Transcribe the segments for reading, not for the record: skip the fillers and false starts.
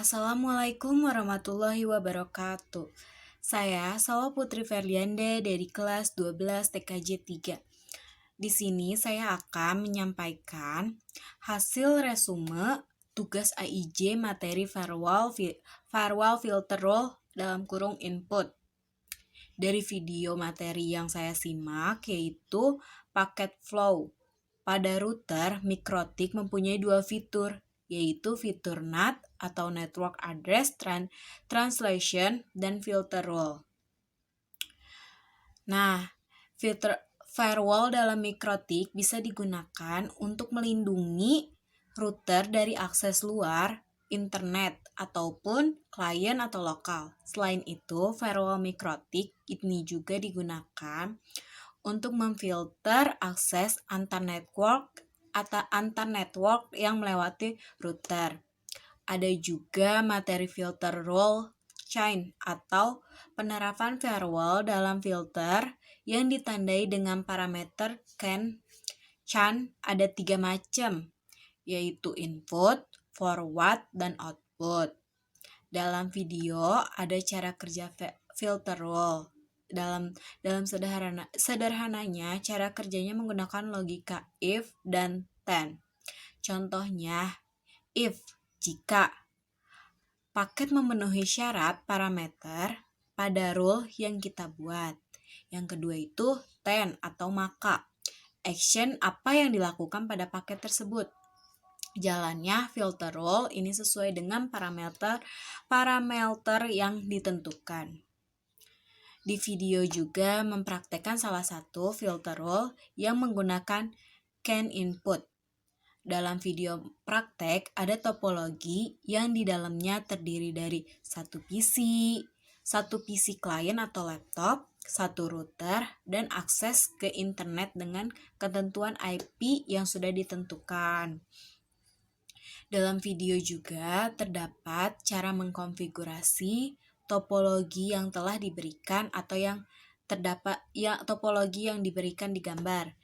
Assalamualaikum warahmatullahi wabarakatuh. Saya Salwa Putri Ferliande dari kelas 12 TKJ 3. Di sini saya akan menyampaikan hasil resume tugas AIJ materi firewall filter role dalam kurung input. Dari video materi yang saya simak yaitu paket flow. Pada router, MikroTik mempunyai dua fitur, yaitu fitur NAT atau Network Address Translation dan filter role. Nah, filter firewall dalam MikroTik bisa digunakan untuk melindungi router dari akses luar, internet, ataupun klien atau lokal. Selain itu, firewall MikroTik ini juga digunakan untuk memfilter akses antar network yang melewati router. Ada juga materi filter role chain atau penerapan firewall dalam filter yang ditandai dengan parameter CAN ada 3 macam, yaitu input, forward, dan output. Dalam video ada cara kerja filter role. Dalam sederhananya, cara kerjanya menggunakan logika if dan then. Contohnya, if jika paket memenuhi syarat parameter pada rule yang kita buat. Yang kedua itu then atau maka. Action apa yang dilakukan pada paket tersebut. Jalannya filter rule ini sesuai dengan parameter yang ditentukan. Di video juga mempraktekkan salah satu filter rule yang menggunakan CAN input. Dalam video praktek ada topologi yang di dalamnya terdiri dari satu PC klien atau laptop, satu router, dan akses ke internet dengan ketentuan IP yang sudah ditentukan. Dalam video juga terdapat cara mengkonfigurasi topologi yang telah diberikan atau topologi yang diberikan di gambar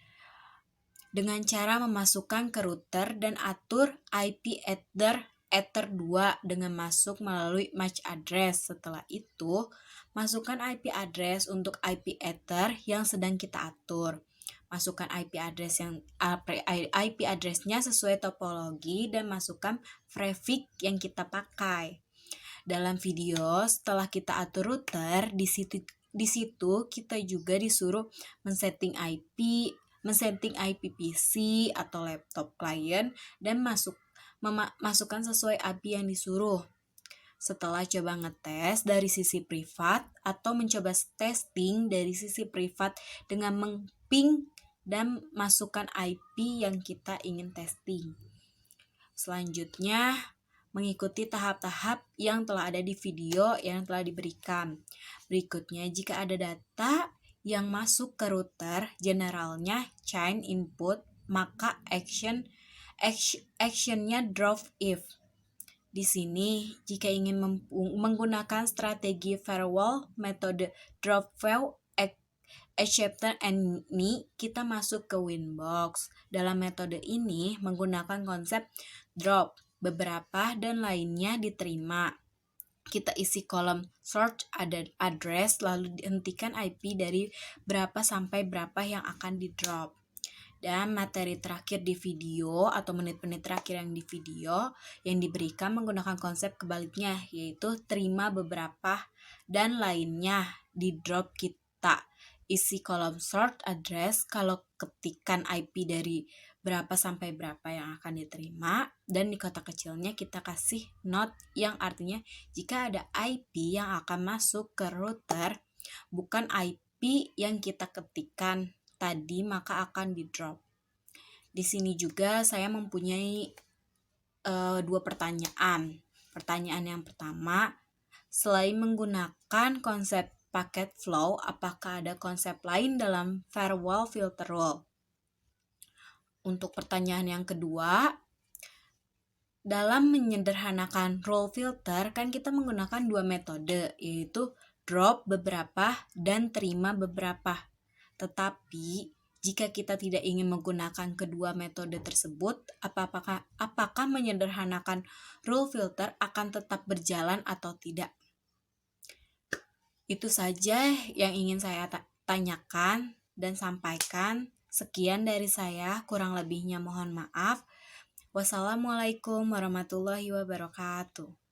dengan cara memasukkan ke router dan atur IP Ether 2 dengan masuk melalui MAC address. Setelah itu, masukkan IP address untuk IP Ether yang sedang kita atur. Masukkan IP address-nya sesuai topologi dan masukkan prefix yang kita pakai. Dalam video, setelah kita atur router, di situ kita juga disuruh men-setting IP PC atau laptop klien dan masukkan sesuai IP yang disuruh. Setelah coba ngetes dari sisi privat atau mencoba testing dari sisi privat dengan meng-ping dan masukkan IP yang kita ingin testing. Selanjutnya, mengikuti tahap-tahap yang telah ada di video yang telah diberikan. Berikutnya, jika ada data yang masuk ke router, generalnya chain input, maka actionnya drop if. Di sini, jika ingin menggunakan strategi firewall metode drop fail exception any, kita masuk ke Winbox. Dalam metode ini menggunakan konsep drop, beberapa dan lainnya diterima. Kita isi kolom search address lalu dihentikan IP dari berapa sampai berapa yang akan di drop. Dan materi terakhir di video atau menit-menit terakhir yang di video yang diberikan menggunakan konsep kebaliknya, yaitu terima beberapa dan lainnya di drop. Kita isi kolom search address kalau ketikan IP dari berapa sampai berapa yang akan diterima, dan di kotak kecilnya kita kasih note yang artinya jika ada IP yang akan masuk ke router bukan IP yang kita ketikkan tadi maka akan di drop. Di sini juga saya mempunyai dua pertanyaan. Pertanyaan yang pertama, selain menggunakan konsep packet flow, apakah ada konsep lain dalam firewall filter role? Untuk pertanyaan yang kedua, dalam menyederhanakan role filter kan kita menggunakan dua metode, yaitu drop beberapa dan terima beberapa. Tetapi Jika kita tidak ingin menggunakan kedua metode tersebut, apakah menyederhanakan rule filter akan tetap berjalan atau tidak? Itu saja yang ingin saya tanyakan dan sampaikan. Sekian dari saya, kurang lebihnya mohon maaf. Wassalamualaikum warahmatullahi wabarakatuh.